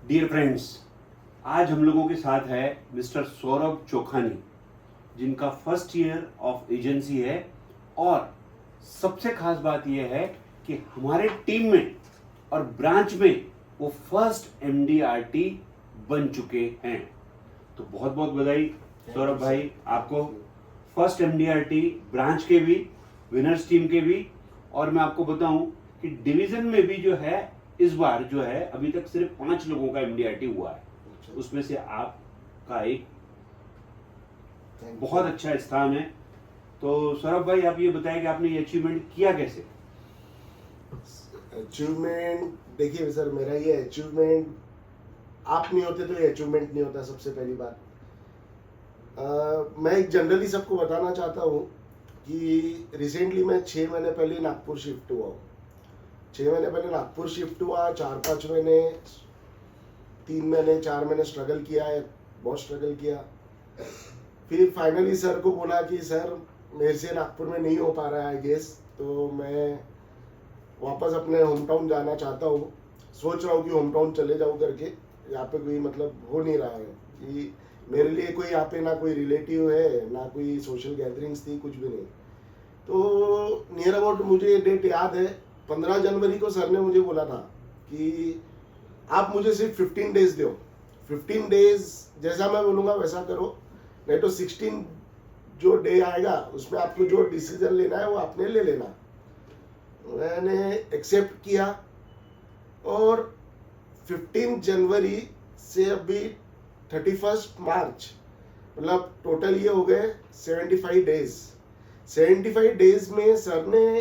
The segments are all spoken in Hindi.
डियर फ्रेंड्स, आज हम लोगों के साथ है मिस्टर सौरभ चोखानी, जिनका फर्स्ट ईयर ऑफ एजेंसी है। और सबसे खास बात यह है कि हमारे टीम में और ब्रांच में वो फर्स्ट एमडीआरटी बन चुके हैं। तो बहुत बहुत बधाई सौरभ भाई आपको, फर्स्ट एमडीआरटी ब्रांच के भी, विनर्स टीम के भी। और मैं आपको बताऊं कि डिवीजन में भी जो है इस बार जो है अभी तक सिर्फ 5 लोगों का एमडीआरटी हुआ है, उसमें से आपका एक बहुत अच्छा स्थान है। तो सौरभ भाई, आप ये बताएं कि आपने ये अचीवमेंट किया कैसे? अचीवमेंट देखिए सर, मेरा ये अचीवमेंट, आप नहीं होते तो ये अचीवमेंट नहीं होता। सबसे पहली बात मैं एक जनरली सबको बताना चाहता हूँ कि रिसेंटली मैं 6 महीने पहले नागपुर शिफ्ट हुआ हूँ। 6 महीने पहले नागपुर शिफ्ट हुआ, 4-5 महीने, 3 महीने 4 महीने स्ट्रगल किया है, बहुत स्ट्रगल किया। फिर फाइनली सर को बोला कि सर मेरे से नागपुर में नहीं हो पा रहा है गेस, तो मैं वापस अपने होम टाउन जाना चाहता हूँ। सोच रहा हूँ कि होम टाउन चले जाऊँ करके। यहाँ पे कोई मतलब हो नहीं रहा है कि मेरे लिए कोई यहाँ पे ना कोई रिलेटिव है, ना कोई सोशल गैदरिंग्स थी, कुछ भी नहीं। तो नियर अबाउट मुझे डेट याद है, 15 जनवरी को सर ने मुझे बोला था कि आप मुझे सिर्फ 15 डेज दो। 15 डेज जैसा मैं बोलूँगा वैसा करो, नहीं तो 16 जो डे आएगा उसमें आपको जो डिसीजन लेना है वो आपने ले लेना। मैंने एक्सेप्ट किया और 15 जनवरी से अभी 31 मार्च, मतलब टोटल ये हो गए 75 डेज। 75 डेज में सर ने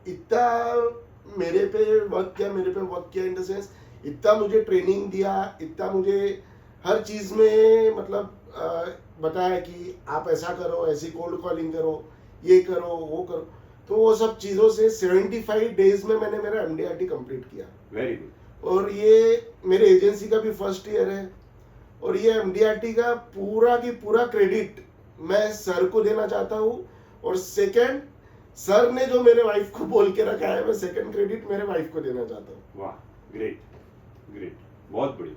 इतना मेरे पे वर्क किया इन द सेंस, इतना मुझे ट्रेनिंग दिया, इतना मुझे हर चीज़ में मतलब बताया कि आप ऐसा करो, ऐसी कोल्ड कॉलिंग करो, ये करो, वो करो। तो वो सब चीज़ों से 75 डेज में मैंने मेरा एमडीआरटी कंप्लीट किया। Very good. और ये मेरे एजेंसी का भी फर्स्ट ईयर है। और ये एमडीआरटी का पूरा की पूरा क्रेडिट मैं सर को देना चाहता हूँ। और सेकंड, सर ने जो मेरे वाइफ को बोल के रखा है, मैं सेकंड क्रेडिट मेरे वाइफ को देना चाहता हूँ। वाह, ग्रेट ग्रेट, बहुत बढ़िया।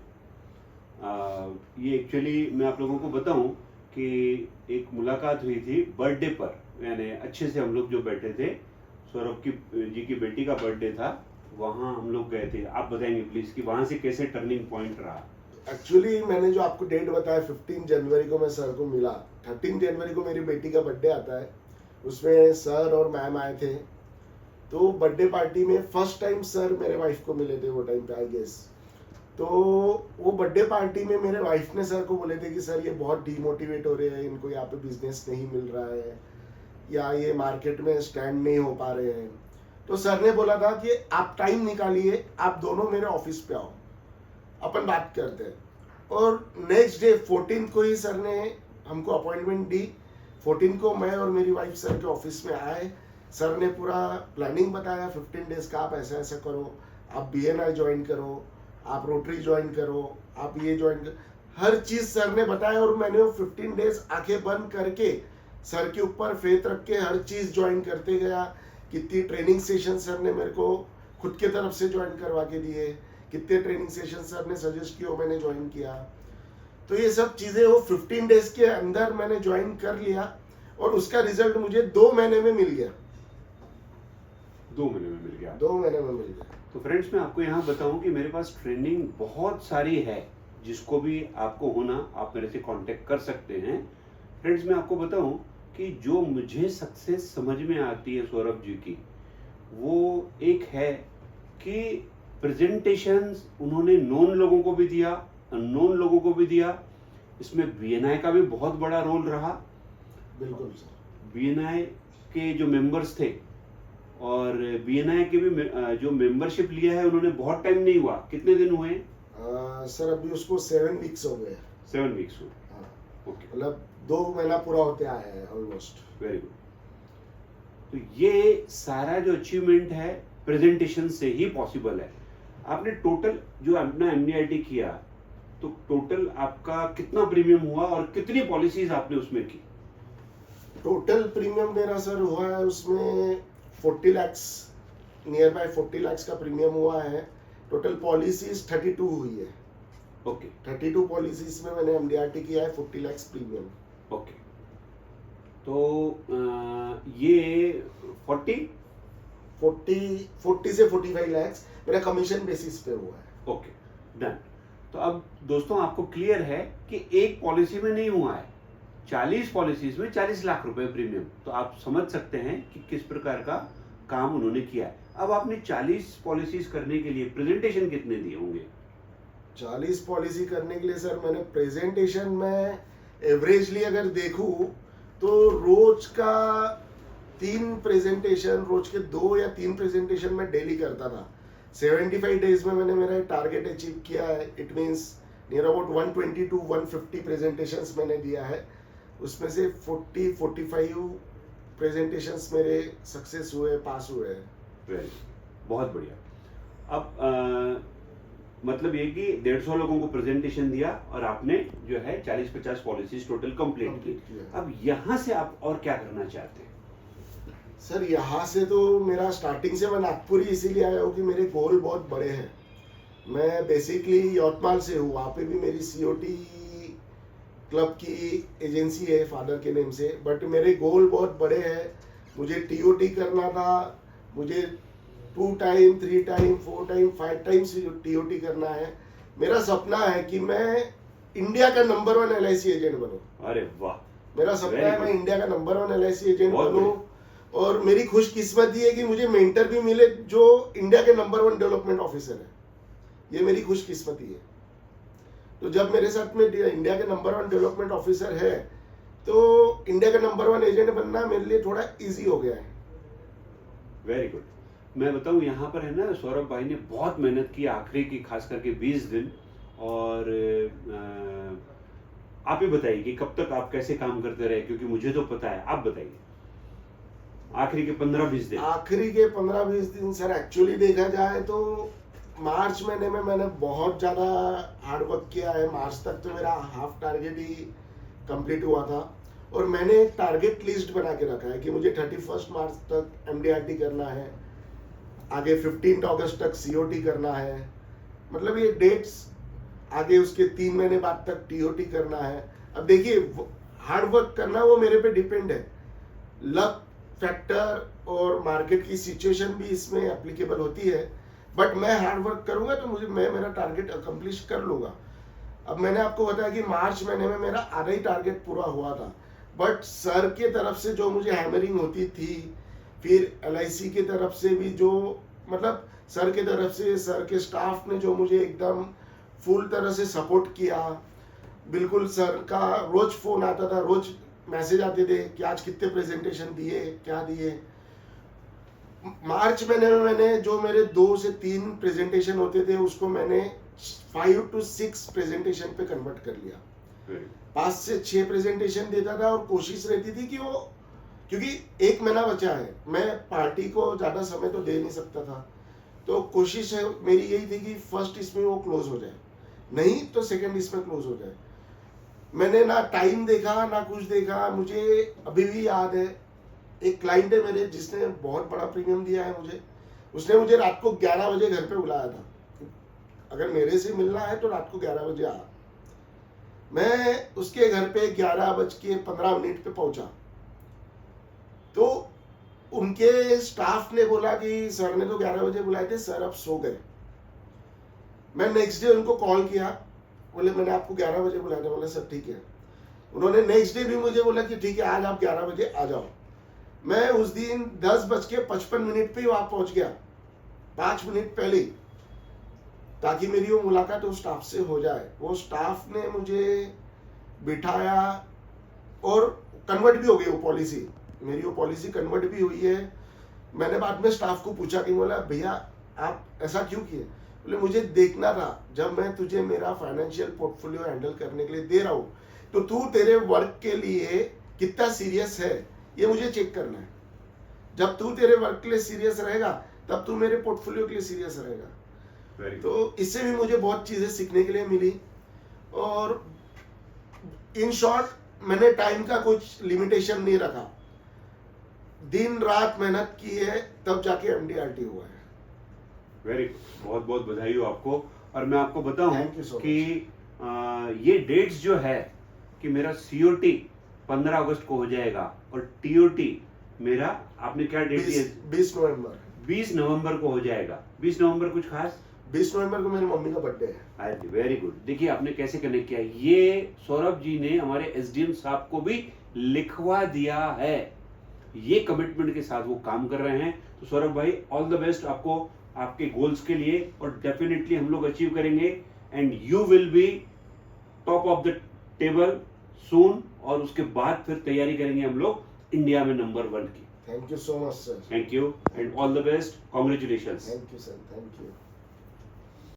ये एक्चुअली मैं आप लोगों को बताऊं कि एक मुलाकात हुई थी बर्थडे पर, यानी अच्छे से हम लोग जो बैठे थे, सौरभ जी की बेटी का बर्थडे था, वहाँ हम लोग गए थे। आप बताएंगे प्लीज कि वहाँ से कैसे टर्निंग पॉइंट रहा? एक्चुअली मैंने जो आपको डेट बताया 15 जनवरी को मैं सर को मिला। 13 जनवरी को मेरी बेटी का बर्थडे आता है, उसमें सर और मैम आए थे। तो बर्थडे पार्टी में फर्स्ट टाइम सर मेरे वाइफ को मिले थे वो टाइम पे, आई गेस। तो वो बर्थडे पार्टी में मेरे वाइफ ने सर को बोले थे कि सर ये बहुत डीमोटिवेट हो रहे हैं, इनको यहाँ पे बिजनेस नहीं मिल रहा है या ये मार्केट में स्टैंड नहीं हो पा रहे हैं। तो सर ने बोला था कि आप टाइम निकालिए, आप दोनों मेरे ऑफिस पे आओ, अपन बात करते हैं। और नेक्स्ट डे 14 को ही सर ने हमको अपॉइंटमेंट दी। 14 को मैं और मेरी वाइफ सर के ऑफिस में आए। सर ने पूरा प्लानिंग बताया 15 डेज का, आप ऐसा ऐसा करो, आप बीएनआई ज्वाइन करो, आप रोटरी ज्वाइन करो, आप ये ज्वाइन करो, हर चीज सर ने बताया। और मैंने वो 15 डेज आंखें बंद करके सर के ऊपर फेथ रख के हर चीज ज्वाइन करते गया। कितनी ट्रेनिंग सेशन सर ने मेरे को खुद के तरफ से ज्वाइन करवा के दिए, कितने ट्रेनिंग सेशन सर ने सजेस्ट किए, मैंने ज्वाइन किया। तो ये सब चीजें वो 15 डेज के अंदर मैंने ज्वाइन कर लिया और उसका रिजल्ट मुझे 2 महीने में मिल गया। 2 महीने में मिल गया? 2 महीने में मिल गया। तो फ्रेंड्स, मैं आपको यहाँ बताऊं कि मेरे पास ट्रेनिंग बहुत सारी है, जिसको भी आपको होना आप मेरे से कांटेक्ट कर सकते हैं। फ्रेंड्स, मैं आपको बताऊं कि जो मुझे सक्सेस समझ में आती है सौरभ जी की, वो एक है कि प्रेजेंटेशंस उन्होंने नोन लोगों को भी दिया, अननोन लोगों को भी दिया। इसमें बीएनआई का भी बहुत बड़ा रोल रहा। बिल्कुल सर। बीएनआई के जो मेंबर्स थे और बीएनआई के भी जो मेंबरशिप लिया है उन्होंने बहुत टाइम नहीं हुआ, कितने दिन हुए? सर अभी उसको 7 वीक्स हो गए। 7 वीक्स हुए। हाँ, ओके, मतलब 2 महीना पूरा होते आया है ऑलमोस्ट। Very good. तो ये सारा जो अचीवमेंट है प्रेजेंटेशन से ही पॉसिबल है। आपने टोटल जो अपना एमडीआरटी किया, तो टोटल आपका कितना प्रीमियम हुआ और कितनी पॉलिसीज आपने उसमें की? टोटल प्रीमियम मेरा सर हुआ है उसमें 40 lakhs, नियर बाय 40 lakhs का प्रीमियम हुआ है। टोटल पॉलिसीज 32 हुई है। ओके 32 पॉलिसीज में मैंने MDRT किया है 40 lakhs प्रीमियम। ओके। तो ये 40 40 से 45 lakhs मेरा कमीशन बेसिस पे हुआ है। Okay done. तो अब दोस्तों आपको क्लियर है कि एक पॉलिसी में नहीं हुआ है, 40 पॉलिसीज में 40 लाख रुपए प्रीमियम। तो आप समझ सकते हैं कि किस प्रकार का काम उन्होंने किया है। अब आपने 40 पॉलिसीज करने के लिए प्रेजेंटेशन कितने दिए होंगे? 40 पॉलिसी करने के लिए सर मैंने प्रेजेंटेशन में एवरेजली अगर देखूं तो रोज का 3 प्रेजेंटेशन, रोज के 2 या 3 प्रेजेंटेशन मैं डेली करता था। 75 डेज में मैंने मेरा टारगेट अचीव किया है। It means near about 120 to 150 presentations मैंने दिया है। उसमें से 40-45 प्रेजेंटेशंस मेरे सक्सेस हुए, पास हुए हैं। वेरी बहुत बढ़िया। अब मतलब ये कि 150 लोगों को प्रेजेंटेशन दिया और आपने जो है 40-50 पॉलिसीज टोटल कंप्लीट की। अब यहाँ से आप और क्या करना चाहते हैं? सर यहाँ से तो मेरा स्टार्टिंग से मैं नागपुर ही इसीलिए आया हूँ कि मेरे गोल बहुत बड़े हैं। मैं बेसिकली यवतमाल से हूँ, वहाँ पे भी मेरी COT क्लब की एजेंसी है फादर के नेम से, बट मेरे गोल बहुत बड़े हैं। मुझे TOT करना था, मुझे 2 time 3 time 4 time 5 times TOT करना है। मेरा सपना है कि मैं इंडिया का नंबर 1 LIC एजेंट बनूं। अरे वाह, मेरा सपना है मैं इंडिया का नंबर 1 LIC एजेंट बहुत बनूं। और मेरी खुशकिस्मती है कि मुझे मेंटर भी मिले जो इंडिया के नंबर 1 डेवलपमेंट ऑफिसर है। ये मेरी खुशकिस्मती है। तो जब मेरे साथ में इंडिया के नंबर 1 डेवलपमेंट ऑफिसर है तो इंडिया का नंबर 1 एजेंट बनना मेरे लिए थोड़ा इजी हो गया है। Very good. मैं बताऊं यहाँ पर है ना, सौरभ भाई ने बहुत मेहनत की आखिरी की, खास करके 20 दिन। और आप ही बताइए कि कब तक आप कैसे काम करते रहे, क्योंकि मुझे तो पता है, आप बताइए। आखिरी के 15-20 दिन। आखिरी के 15-20 दिन सर एक्चुअली देखा जाए तो मार्च महीने में मैंने बहुत ज़्यादा हार्ड वर्क किया है। मार्च तक तो मेरा हाफ टारगेट ही कंप्लीट हुआ था और मैंने एक टारगेट लिस्ट बना के रखा है कि मुझे 31 मार्च तक MDRT करना है, आगे 15 अगस्त तक COT करना है। मतलब ये डेट्स आगे उसके 3 महीने बाद तक TOT करना है। अब देखिए हार्ड वर्क करना वो मेरे पे डिपेंड है। लक फैक्टर और मार्केट की सिचुएशन भी इसमें एप्लीकेबल होती है, बट मैं हार्ड वर्क करूंगा तो मैं मेरा टारगेट अकम्प्लिश कर लूंगा। अब मैंने आपको बताया कि मार्च महीने में मेरा आधा ही टारगेट पूरा हुआ था, बट सर के तरफ से जो मुझे हैमरिंग होती थी, फिर LIC की तरफ से भी जो, मतलब सर के तरफ से, सर के स्टाफ ने जो मुझे एकदम फुल तरह से सपोर्ट किया। बिल्कुल सर का रोज फोन आता था, रोज मैसेज आते थे कि आज कितने प्रेजेंटेशन दिए, क्या दिए। मार्च महीने में मैंने जो मेरे 2 से 3 प्रेजेंटेशन होते थे उसको मैंने 5 to 6 प्रेजेंटेशन पे कन्वर्ट कर लिया। 5 से 6 प्रेजेंटेशन देता था और कोशिश रहती थी कि वो, क्योंकि 1 महीना बचा है, मैं पार्टी को ज्यादा समय तो दे नहीं सकता था, तो कोशिश है मेरी यही थी कि फर्स्ट इसमें वो क्लोज हो जाए, नहीं तो सेकंड इसमें क्लोज हो जाए। मैंने ना टाइम देखा ना कुछ देखा। मुझे अभी भी याद है, एक क्लाइंट है मेरे जिसने बहुत बड़ा प्रीमियम दिया है मुझे, उसने मुझे रात को 11 बजे घर पे बुलाया था, अगर मेरे से मिलना है तो रात को 11 बजे आ। मैं उसके घर पे 11:15 पे पहुंचा तो उनके स्टाफ ने बोला कि सर ने तो 11 बजे बुलाए थे, सर अब सो गए। मैं नेक्स्ट डे उनको कॉल किया, बोले मैंने आपको 11 बजे बुलाया था। बोला सर ठीक है। उन्होंने नेक्स्ट डे भी मुझे बोला कि ठीक है आज आप 11 बजे आ जाओ। मैं उस दिन 10:55 पे ही वहां पहुंच गया, 5 मिनट पहले ही, ताकि मेरी वो मुलाकात उस स्टाफ से हो जाए। वो स्टाफ ने मुझे बिठाया और कन्वर्ट भी हो गई वो पॉलिसी, मेरी वो पॉलिसी कन्वर्ट भी हुई है। मैंने बाद में स्टाफ को पूछा कि बोला भैया आप ऐसा क्यों किए? बोले मुझे देखना था, जब मैं तुझे मेरा फाइनेंशियल पोर्टफोलियो हैंडल करने के लिए दे रहा हूँ तो तू तेरे वर्क के लिए कितना सीरियस है ये मुझे चेक करना है। जब तू तेरे वर्क के लिए सीरियस रहेगा तब तू मेरे पोर्टफोलियो के लिए सीरियस रहेगा। तो इससे भी मुझे बहुत चीजें सीखने के लिए मिली। और इन शॉर्ट मैंने टाइम का कुछ लिमिटेशन नहीं रखा, दिन रात मेहनत की है, तब जाके MDRT हुआ है। वेरी गुड, बहुत बहुत बधाई हो आपको। और मैं आपको बताऊं Thank you so much. कि ये डेट्स जो है कि मेरा COT 15 अगस्त को हो जाएगा और TOT मेरा, आपने क्या डेट दी है? 20 नवंबर 20 नवंबर को हो जाएगा। 20 नवंबर कुछ खास? 20 नवंबर को मेरी मम्मी का बर्थडे है। Very good. देखिए आपने कैसे कनेक्ट किया। ये सौरभ जी ने हमारे SDM साहब को भी लिखवा दिया है। ये कमिटमेंट के साथ वो काम कर रहे हैं। तो सौरभ भाई, ऑल द बेस्ट आपको आपके गोल्स के लिए, और डेफिनेटली हम लोग अचीव करेंगे and you will be top of the table soon. और उसके बाद फिर तैयारी करेंगे हम लोग इंडिया में नंबर 1 की। Thank you so much sir. Thank you and all the best. Congratulations. Thank you sir, thank you.